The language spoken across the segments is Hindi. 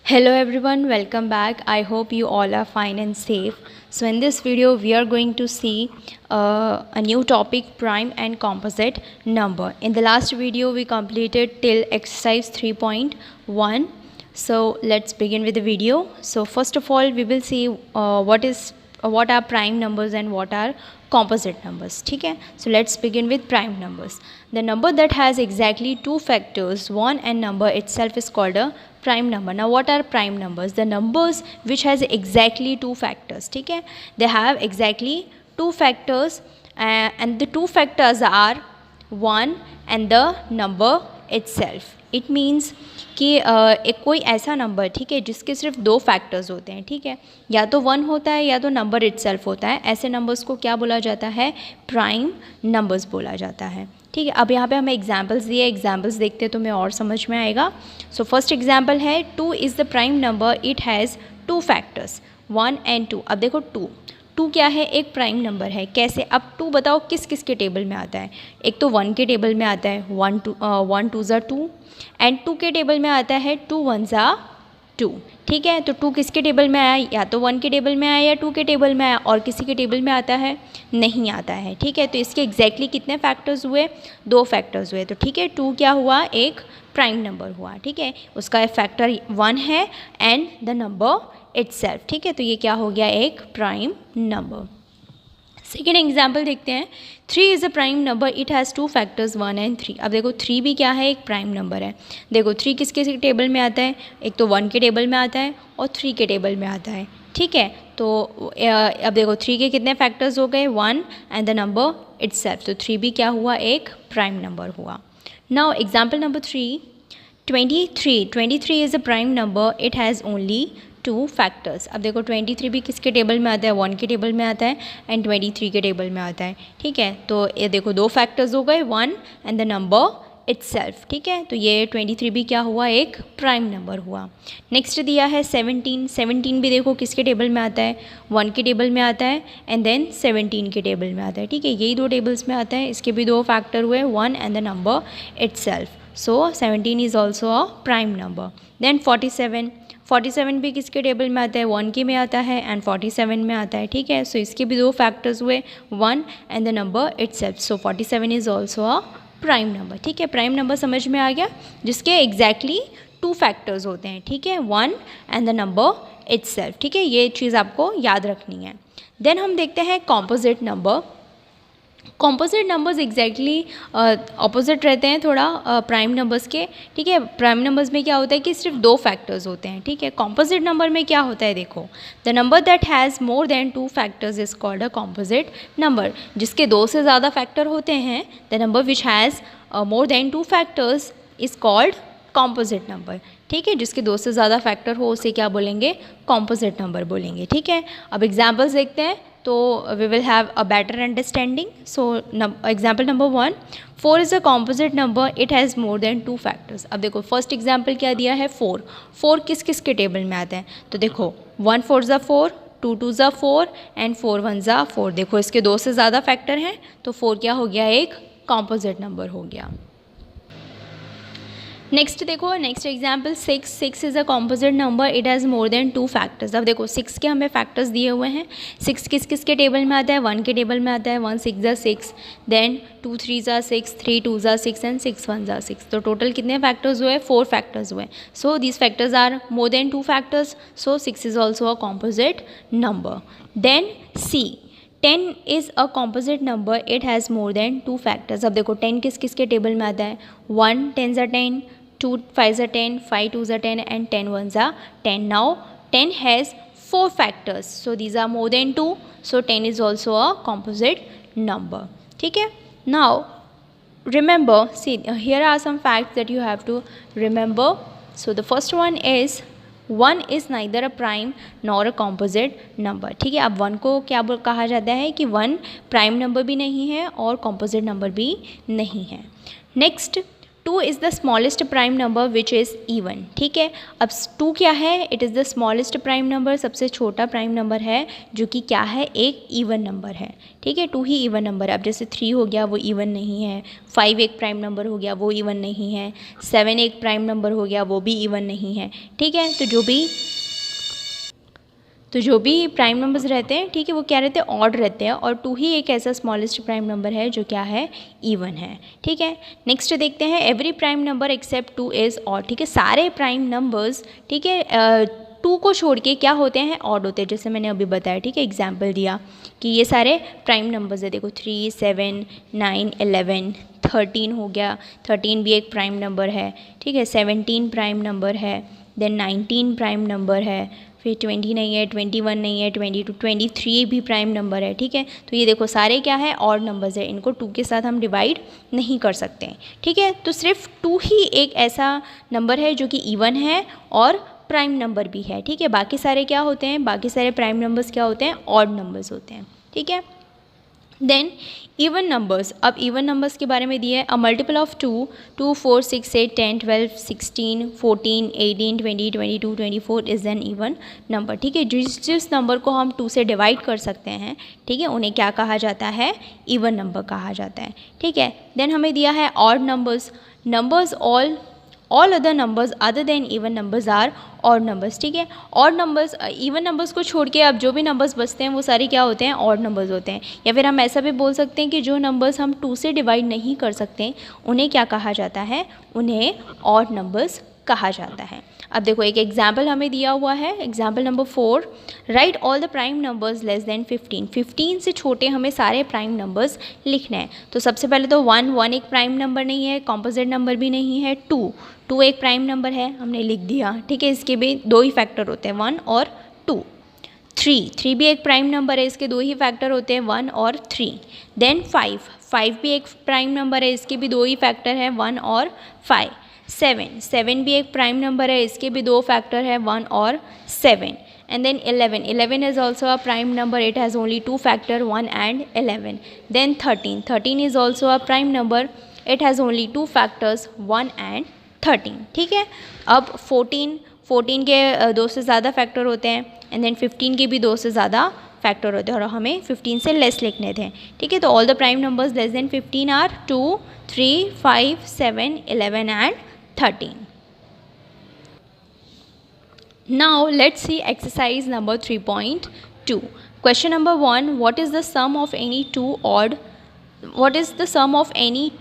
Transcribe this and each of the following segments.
Hello everyone, welcome back. I hope you all are fine and safe. So in this video we are going to see a new topic, prime and composite number. In the last video we completed till exercise 3.1. So let's begin with the video. So first of all we will see what are prime numbers and what are composite numbers. ठीक है, so let's begin with prime numbers. The number that has exactly two factors, one and number itself is called a prime number. Now what are prime numbers? The numbers which has exactly two factors. ठीक है, they have exactly two factors and the two factors are one and the number itself. It means कि एक कोई ऐसा नंबर, ठीक है, जिसके सिर्फ दो फैक्टर्स होते हैं, ठीक है, या तो वन होता है या तो नंबर इटसेल्फ होता है. ऐसे नंबर्स को क्या बोला जाता है? प्राइम नंबर्स बोला जाता है. ठीक है, अब यहाँ पे हमें एग्जांपल्स दिए, एग्जांपल्स देखते हैं तो हमें और समझ में आएगा. सो फर्स्ट एग्जांपल है 2 is the prime number, it has two factors 1 and 2. अब देखो 2 क्या है? एक प्राइम नंबर है. कैसे? अब 2 बताओ किस किस के टेबल में आता है? एक तो 1 के टेबल में आता है, 1 2 ज़ा 2, एंड 2 के टेबल में आता है 2 1 ज़ा 2. ठीक है, तो 2 किसके टेबल में आया? या तो 1 के टेबल में आया या 2 के टेबल में आया. और किसी के टेबल में आता है? नहीं आता है. ठीक है, तो इसके एग्जैक्टली कितने फैक्टर्स हुए? 2 फैक्टर्स हुए. तो ठीक है, 2 क्या हुआ? एक प्राइम नंबर हुआ. ठीक है, उसका फैक्टर 1 है एंड द नंबर इटसेल्फ. ठीक है, तो ये क्या हो गया? एक प्राइम नंबर. सेकेंड एग्जाम्पल देखते हैं. 3 is a prime number, it has two factors 1 and 3. अब देखो 3 भी क्या है? एक प्राइम नंबर है. देखो 3 किसके टेबल में आता है? एक तो 1 के टेबल में आता है और 3 के टेबल में आता है. ठीक है, तो अब देखो 3 के कितने फैक्टर्स हो गए? 1 एंड द नंबर इटसेल्फ. तो 3 भी क्या हुआ? एक प्राइम नंबर हुआ. Now example number 3, 23 is a prime number, it has only 2 factors. अब देखो 23 भी किसके टेबल में आता है? 1 के टेबल में आता है एंड 23 के टेबल में आता है. ठीक है, तो ये देखो 2 फैक्टर्स हो गए, 1 एंड द नंबर इटसेल्फ. ठीक है, तो ये 23 भी क्या हुआ? एक प्राइम नंबर हुआ. नेक्स्ट दिया है 17 भी देखो किसके टेबल में आता है? 1 के टेबल में आता है एंड देन 17 के टेबल में आता है. ठीक है, यही 2 टेबल्स में आता है. इसके भी 2 फैक्टर हुए, 1 and the number itself. So 17 is also a prime number. Then 47 भी किसके टेबल में आता है? 1 के में आता है एंड 47 में आता है. ठीक है, सो इसके भी 2 फैक्टर्स हुए, 1 and the number itself. So 47 is also a prime number. ठीक है, प्राइम नंबर समझ में आ गया, जिसके एग्जैक्टली 2 फैक्टर्स होते हैं. ठीक है, 1 एंड द नंबर इटसेल्फ. ठीक है, ये चीज़ आपको याद रखनी है. देन हम देखते हैं composite number. Composite numbers exactly opposite रहते हैं थोड़ा प्राइम नंबर्स के. ठीक है, प्राइम नंबर्स में क्या होता है कि सिर्फ 2 फैक्टर्स होते हैं. ठीक है, कॉम्पोजिट नंबर में क्या होता है? देखो, the number that has more than 2 factors is called a composite number. जिसके 2 से ज़्यादा फैक्टर होते हैं, the number which has more than 2 factors is called composite number. ठीक है, जिसके 2 से ज़्यादा फैक्टर हो उसे क्या बोलेंगे? कॉम्पोजिट नंबर बोलेंगे. ठीक है, अब एग्जाम्पल्स देखते हैं तो we will have a better understanding. So example number 1, 4 is a composite number, it has more than 2 factors. अब देखो फर्स्ट एग्जाम्पल क्या दिया है? 4 किस किस के टेबल में आता है? तो देखो 1 4 ज़ा 4, 2 2 ज़ा 4 एंड 4 1 ज़ा 4. देखो इसके 2 से ज़्यादा फैक्टर हैं तो 4 क्या हो गया? एक कॉम्पोजिट नंबर हो गया. नेक्स्ट देखो, next example 6 is a composite number, it has more than 2 factors. अब देखो 6 के हमें फैक्टर्स दिए हुए हैं. 6 किस किस के टेबल में आता है? 1 के टेबल में आता है. 1 6 ज़ा 6, देन 2 3 ज़ा 6, 3 2 ज़ा 6 एंड 6 1 ज़ा 6. तो टोटल कितने फैक्टर्स हुए? 4 फैक्टर्स हुए. So these factors are more than 2 factors, so 6 is also a composite number. Then C, 10 is a composite number, it has more than 2 factors. अब देखो 10 किस किस के टेबल में आता है? 1 10 ज़ा 10, 2 5 ज़ा 10, 5 2 ज़ा 10 एंड 10 1 ज़ा 10. Now 10 has 4 factors, so these are more than 2, so 10 is also a composite number. ठीक है, now remember, see here are some facts that you have to remember. So the first one is 1 is neither a prime nor a composite number. ठीक है, अब 1 को क्या कहा जाता है कि 1 प्राइम नंबर भी नहीं है और कॉम्पोजिट नंबर भी नहीं है. Next 2 is the smallest prime number which is even, ठीक है। अब 2 क्या है, it is the smallest prime number, सबसे छोटा प्राइम नंबर है जो कि क्या है, एक इवन नंबर है, ठीक है। 2 ही इवन नंबर है। अब जैसे 3 हो गया वो इवन नहीं है, 5 एक प्राइम नंबर हो गया वो इवन नहीं है, 7 एक प्राइम नंबर हो गया वो भी इवन नहीं है, ठीक है। तो जो भी प्राइम नंबर्स रहते हैं, ठीक है, वो क्या रहते हैं, ऑड रहते हैं, और 2 ही एक ऐसा स्मॉलेस्ट प्राइम नंबर है जो क्या है, इवन है, ठीक है। नेक्स्ट देखते हैं, every prime number except 2 is odd, ठीक है। सारे प्राइम नंबर्स, ठीक है, 2 को छोड़ के क्या होते हैं, ऑड होते हैं, जैसे मैंने अभी बताया, ठीक है, एग्जाम्पल दिया कि ये सारे प्राइम नंबर्स है। देखो 3, 7, 9, 11, 13 हो गया, 13 भी एक प्राइम नंबर है, ठीक है। 17 प्राइम नंबर है, देन 19 प्राइम नंबर है, फिर 20 नहीं है, 21 नहीं है, 22, 23 भी प्राइम नंबर है, ठीक है। तो ये देखो सारे क्या है, ऑड नंबर्स है, इनको 2 के साथ हम डिवाइड नहीं कर सकते, ठीक है। तो सिर्फ 2 ही एक ऐसा नंबर है जो कि इवन है और प्राइम नंबर भी है, ठीक है। बाकी सारे क्या होते हैं, बाकी सारे प्राइम नंबर्स क्या होते हैं, ऑड नंबर्स होते हैं, ठीक है। देन इवन नंबर्स, अब इवन नंबर्स के बारे में दिया है, a multiple of 2, 2, 4, 6, 8, 10, 12, 16, 14, 18, 20, 22, 24 is an even number, ठीक है। जिस नंबर को हम 2 से डिवाइड कर सकते हैं, ठीक है, उन्हें क्या कहा जाता है, इवन नंबर कहा जाता है, ठीक है। देन हमें दिया है odd numbers, numbers all other numbers other than even numbers are odd numbers, ठीक है। ऑड नंबर्स, इवन नंबर्स को छोड़ के अब जो भी नंबर्स बचते हैं वो सारे क्या होते हैं, ऑड नंबर्स होते हैं। या फिर हम ऐसा भी बोल सकते हैं कि जो नंबर्स हम 2 से डिवाइड नहीं कर सकते उन्हें क्या कहा जाता है, उन्हें ऑड नंबर्स कहा जाता है। अब देखो एक एग्जाम्पल हमें दिया हुआ है, example number 4, right all the prime numbers less than 15, 15 से छोटे हमें सारे प्राइम नंबर्स लिखने हैं। तो सबसे पहले तो 1 एक प्राइम नंबर नहीं है, कॉम्पोजिट नंबर भी नहीं है, 2 एक प्राइम नंबर है, हमने लिख दिया, ठीक है। इसके भी 2 ही फैक्टर होते हैं, 1 और 2। 3 भी एक प्राइम नंबर है, इसके 2 ही फैक्टर होते हैं, 1 और 3। देन 5 भी एक प्राइम नंबर है, इसके भी 2 ही फैक्टर है, 1 और 5। 7 भी एक प्राइम नंबर है, इसके भी 2 फैक्टर है, 1 और 7। And then 11 is also a prime number, it has only 2 factor, 1 and 11. Then 13 is also a prime number, it has only 2 factors, 1 and 13, ठीक है। अब 14 के 2 से ज़्यादा फैक्टर होते हैं, एंड देन 15 के भी 2 से ज़्यादा फैक्टर होते हैं, और हमें 15 से लेस लिखने थे, ठीक है। तो all the prime numbers less than 15 are 2, 3, 5, 7, 11 and 13. Now let's see exercise number 3.2. Question number 1, what is the sum of any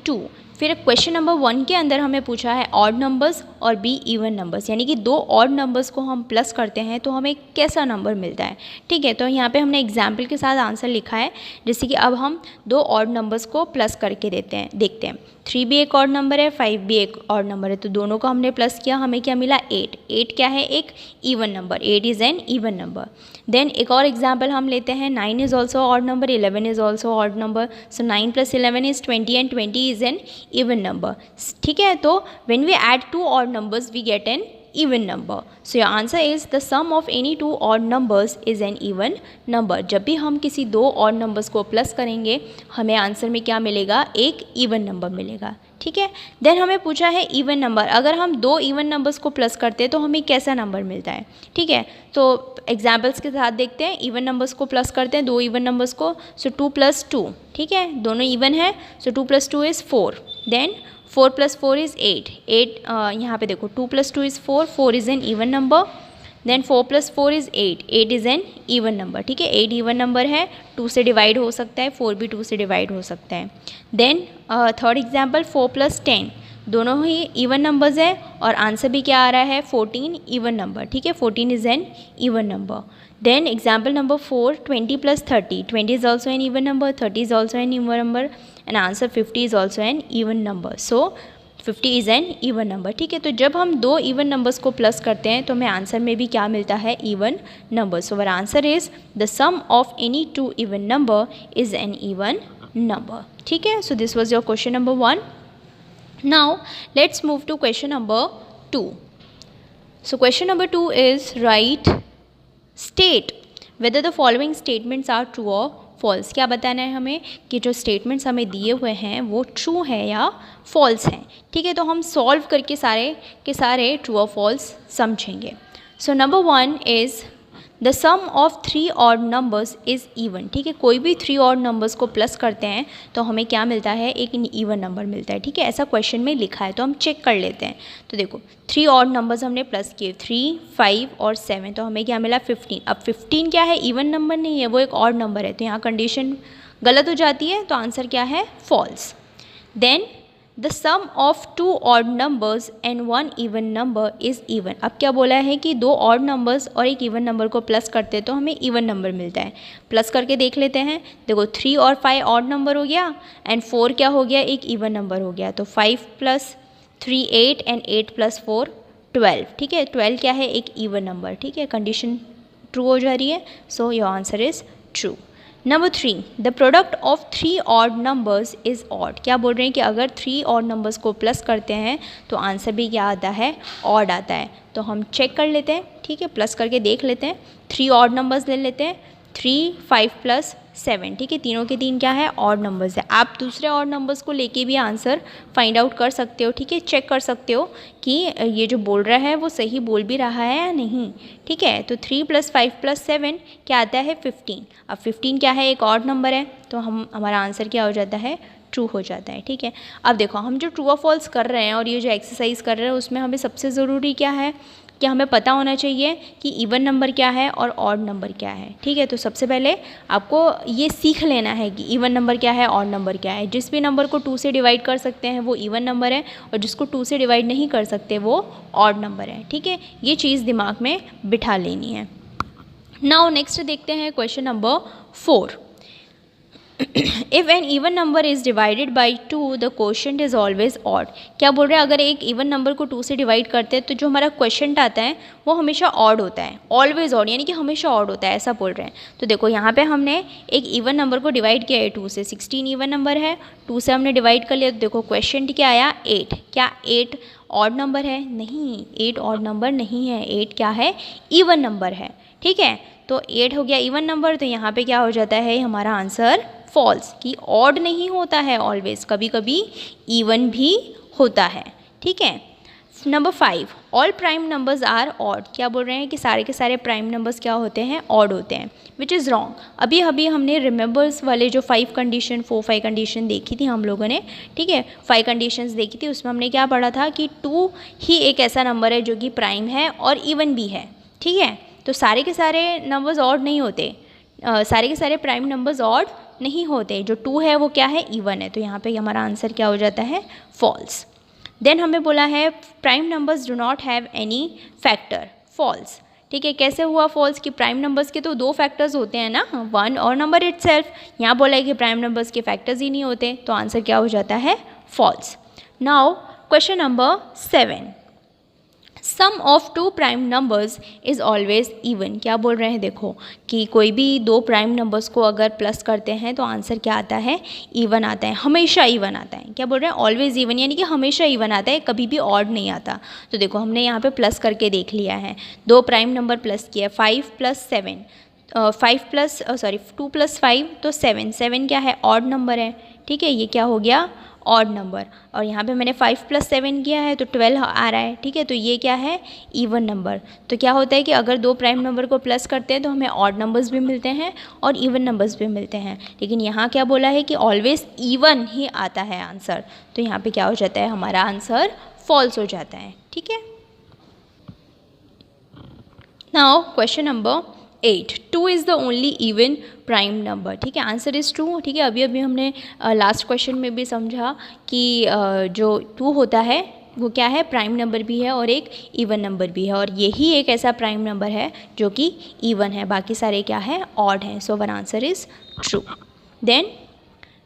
two? फिर क्वेश्चन नंबर 1 के अंदर हमें पूछा है ऑड नंबर्स और बी इवन नंबर्स, यानी कि 2 ऑड नंबर्स को हम प्लस करते हैं तो हमें कैसा नंबर मिलता है, ठीक है। तो यहाँ पे हमने एग्जाम्पल के साथ आंसर लिखा है, जैसे कि अब हम 2 ऑड नंबर्स को प्लस करके देखते हैं। 3 भी एक ऑड नंबर है, 5 भी एक ऑड नंबर है, तो दोनों को हमने प्लस किया, हमें क्या मिला, 8 क्या है, एक even number, 8 is an even number. Then एक और एग्जाम्पल हम लेते हैं, 9 is also odd number, 11 is also odd number, so 9 + 11 is 20 and 20 is an even number, ठीक है। तो when we add 2 odd numbers we get an even number, so your answer is the sum of any 2 odd numbers is an even number। जब भी हम किसी 2 odd numbers को प्लस करेंगे हमें आंसर में क्या मिलेगा, एक even number मिलेगा, ठीक है। देन हमें पूछा है इवन नंबर, अगर हम 2 इवन नंबर्स को प्लस करते हैं तो हमें कैसा नंबर मिलता है, ठीक है। तो एग्जाम्पल्स के साथ देखते हैं, इवन नंबर्स को प्लस करते हैं, 2 इवन नंबर्स को, सो 2 + 2, ठीक है, दोनों इवन है, सो 2 + 2 इज़ 4। देन 4 + 4 इज़ 8, यहाँ पे देखो 2 + 2 is 4 is an even number. Then 4 + 4 is 8 is an even number, ठीक है। 8 इवन नंबर है, 2 से डिवाइड हो सकता है, 4 भी 2 से डिवाइड हो सकता है। देन थर्ड एग्जाम्पल 4 + 10, दोनों ही इवन नंबर्स है और आंसर भी क्या आ रहा है, 14 इवन नंबर, ठीक है। 14 is an even number. Then example number 4, 20 + 30, 20 is also an even number, 30 is also an even number, and answer 50 is also an even number. So 50 is an even number, ठीक है। तो जब हम 2 इवन नंबर्स को प्लस करते हैं तो हमें आंसर में भी क्या मिलता है, even number. So our answer is the sum of any 2 even number is an even number, ठीक है। So this was your question number 1. Now let's move to question number 2. So question number 2 is, state whether the following statements are true or false. क्या बताना है हमें कि जो स्टेटमेंट्स हमें दिए हुए हैं वो ट्रू है या फॉल्स हैं। ठीक है, तो हम सॉल्व करके सारे के सारे ट्रू और फॉल्स समझेंगे। So number 1 is the sum of 3 odd numbers is even. ठीक है, कोई भी 3 ऑड नंबर्स को प्लस करते हैं तो हमें क्या मिलता है, एक इवन नंबर मिलता है। ठीक है, ऐसा क्वेश्चन में लिखा है तो हम चेक कर लेते हैं। तो देखो 3 ऑड नंबर्स हमने प्लस किए, 3, 5 और 7, तो हमें क्या मिला 15। अब 15 क्या है, इवन नंबर नहीं है, वो एक ऑड नंबर है, तो यहाँ कंडीशन गलत हो जाती है, तो आंसर क्या है, false. Then the sum of 2 odd numbers and 1 even number is even. अब क्या बोला है कि 2 ऑड नंबर्स और एक इवन नंबर को प्लस करते हैं तो हमें इवन नंबर मिलता है। प्लस करके देख लेते हैं। देखो 3 और 5 ऑड नंबर हो गया एंड 4 क्या हो गया, एक इवन नंबर हो गया। तो 5 + 3 8 एंड 8 + 4 12। ठीक है, 12 क्या है, एक इवन नंबर। ठीक है, कंडीशन ट्रू हो जा रही है, so your answer is true. Number 3, the product of 3 odd numbers is odd. क्या बोल रहे हैं कि अगर 3 ऑड नंबर्स को प्लस करते हैं तो आंसर भी क्या आता है, ऑड आता है। तो हम चेक कर लेते हैं। ठीक है, प्लस करके देख लेते हैं। 3 ऑड नंबर्स ले लेते हैं, 3, 5 + 7। ठीक है, तीनों के तीन क्या है, ऑड नंबर्स है। आप दूसरे ऑड नंबर्स को लेके भी आंसर फाइंड आउट कर सकते हो। ठीक है, चेक कर सकते हो कि ये जो बोल रहा है वो सही बोल भी रहा है या नहीं। ठीक है, तो 3 + 5 + 7 क्या आता है, 15। अब 15 क्या है, एक ऑड नंबर है, तो हमारा आंसर क्या हो जाता है, ट्रू हो जाता है। ठीक है, अब देखो हम जो ट्रू और फॉल्स कर रहे हैं और ये जो एक्सरसाइज कर रहे हैं उसमें हमें सबसे ज़रूरी क्या है कि हमें पता होना चाहिए कि इवन नंबर क्या है और ऑड नंबर क्या है। ठीक है, तो सबसे पहले आपको ये सीख लेना है कि इवन नंबर क्या है, ऑड नंबर क्या है। जिस भी नंबर को 2 से डिवाइड कर सकते हैं वो इवन नंबर है और जिसको 2 से डिवाइड नहीं कर सकते वो ऑड नंबर है। ठीक है, ये चीज़ दिमाग में बिठा लेनी है। नाउ नेक्स्ट देखते हैं question number 4। If an even number is divided by 2 the quotient is always odd. क्या बोल रहे हैं, अगर एक इवन नंबर को 2 से डिवाइड करते हैं तो जो हमारा क्वोशंट आता है वो हमेशा ऑड होता है, ऑलवेज ऑड, यानी कि हमेशा ऑड होता है, ऐसा बोल रहे हैं। तो देखो यहाँ पे हमने एक इवन नंबर को डिवाइड किया है 2 से, 16 इवन नंबर है, 2 से हमने डिवाइड कर लिया। तो देखो क्वोशंट क्या आया, 8। क्या 8 ऑड नंबर है, नहीं, 8 ऑड नंबर नहीं है, 8 क्या है, इवन नंबर है। ठीक है, तो 8 हो गया इवन नंबर, तो यहाँ पे क्या हो जाता है हमारा आंसर फॉल्स, कि ऑड नहीं होता है ऑलवेज, कभी कभी इवन भी होता है। ठीक है, number 5, all prime numbers are odd. क्या बोल रहे हैं कि सारे के सारे प्राइम नंबर्स क्या होते हैं, ऑड होते हैं, विच इज़ रॉन्ग। अभी अभी हमने रिमेंबर्स वाले जो 5 कंडीशन 4-5 कंडीशन देखी थी हम लोगों ने। ठीक है, 5 कंडीशंस देखी थी, उसमें हमने क्या पढ़ा था कि 2 ही एक ऐसा नंबर है जो कि प्राइम है और इवन भी है। ठीक है, तो सारे के सारे नंबर्स ऑड नहीं होते, सारे के सारे प्राइम नंबर्स ऑड नहीं होते, जो 2 है वो क्या है, इवन है। तो यहाँ पे हमारा आंसर क्या हो जाता है, फॉल्स। देन हमें बोला है prime numbers do not have any factor, false. ठीक है, कैसे हुआ फॉल्स, कि प्राइम नंबर्स के तो 2 फैक्टर्स होते हैं ना, 1 और नंबर इटसेल्फ। यहाँ बोला है कि प्राइम नंबर्स के फैक्टर्स ही नहीं होते, तो आंसर क्या हो जाता है, false. Now question number 7, sum of 2 prime numbers is always even. क्या बोल रहे हैं, देखो कि कोई भी 2 प्राइम नंबर्स को अगर प्लस करते हैं तो आंसर क्या आता है, इवन आता है, हमेशा इवन आता है। क्या बोल रहे हैं, ऑलवेज इवन, यानी कि हमेशा इवन आता है, कभी भी ऑड नहीं आता। तो देखो हमने यहाँ पे प्लस करके देख लिया है, 2 प्राइम नंबर प्लस किया, 5 + 7, 2 + 5 तो 7, 7 क्या है, ऑड नंबर है। ठीक है, ये क्या हो गया, ऑड नंबर, और यहाँ पे मैंने 5 + 7 किया है तो 12 आ रहा है। ठीक है, तो ये क्या है, इवन नंबर। तो क्या होता है कि अगर 2 प्राइम नंबर को प्लस करते हैं तो हमें ऑड नंबर्स भी मिलते हैं और इवन नंबर्स भी मिलते हैं, लेकिन यहाँ क्या बोला है कि ऑलवेज इवन ही आता है आंसर। तो यहाँ पे क्या हो जाता है, हमारा आंसर फॉल्स हो जाता है। ठीक है, now question number 8, 2 is the only even prime number. ठीक है, आंसर इज़ ट्रू। ठीक है, अभी अभी हमने लास्ट क्वेश्चन में भी समझा कि जो 2 होता है वो क्या है, प्राइम नंबर भी है और एक इवन नंबर भी है, और यही एक ऐसा प्राइम नंबर है जो कि इवन है, बाकी सारे क्या है, ऑड हैं। So one answer is true. Then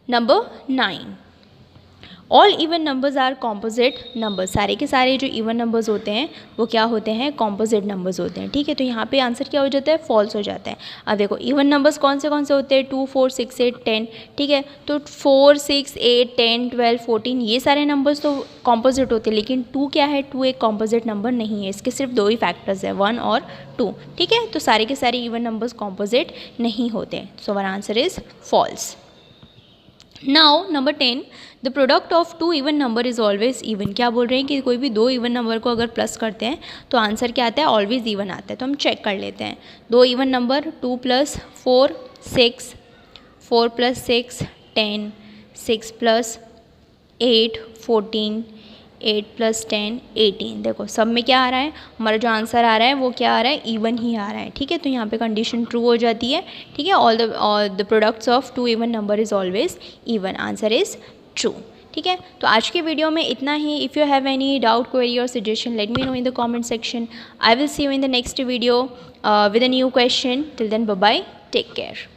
number 9, all even numbers are composite numbers, सारे के सारे जो इवन नंबर्स होते हैं वो क्या होते हैं, कॉम्पोजिट नंबर्स होते हैं। ठीक है, तो यहाँ पे आंसर क्या हो जाता है, फॉल्स हो जाता है। अब देखो इवन नंबर्स कौन से होते हैं, 2 4 6 8 10। ठीक है, तो 4 6 8 10 12 14 ये सारे नंबर्स तो कॉम्पोजिट होते हैं, लेकिन 2 क्या है, 2 एक कॉम्पोजिट नंबर नहीं है, इसके सिर्फ 2 ही फैक्टर्स है, 1 और 2। ठीक है, तो सारे के सारे इवन नंबर्स कॉम्पोजिट नहीं होते, so our answer is false. Now number 10, the product of 2 even number is always even. क्या बोल रहे हैं कि कोई भी 2 इवन नंबर को अगर प्लस करते हैं तो आंसर क्या आता है, ऑलवेज इवन आता है। तो हम चेक कर लेते हैं, 2 इवन नंबर 2 + 4 6, 4 + 6 10, 6 + 8 14, 8 + 10 18। देखो सब में क्या आ रहा है, हमारा जो आंसर आ रहा है वो क्या आ रहा है, इवन ही आ रहा है। ठीक है, तो यहाँ पे कंडीशन ट्रू हो जाती है। ठीक है, all the products of 2 even number is always even, answer is true. ठीक है, तो आज के वीडियो में इतना ही। If you have any doubt, query और suggestion, let me know in the comment section. I will see you in the next video with a new question. Till then bye bye, take care.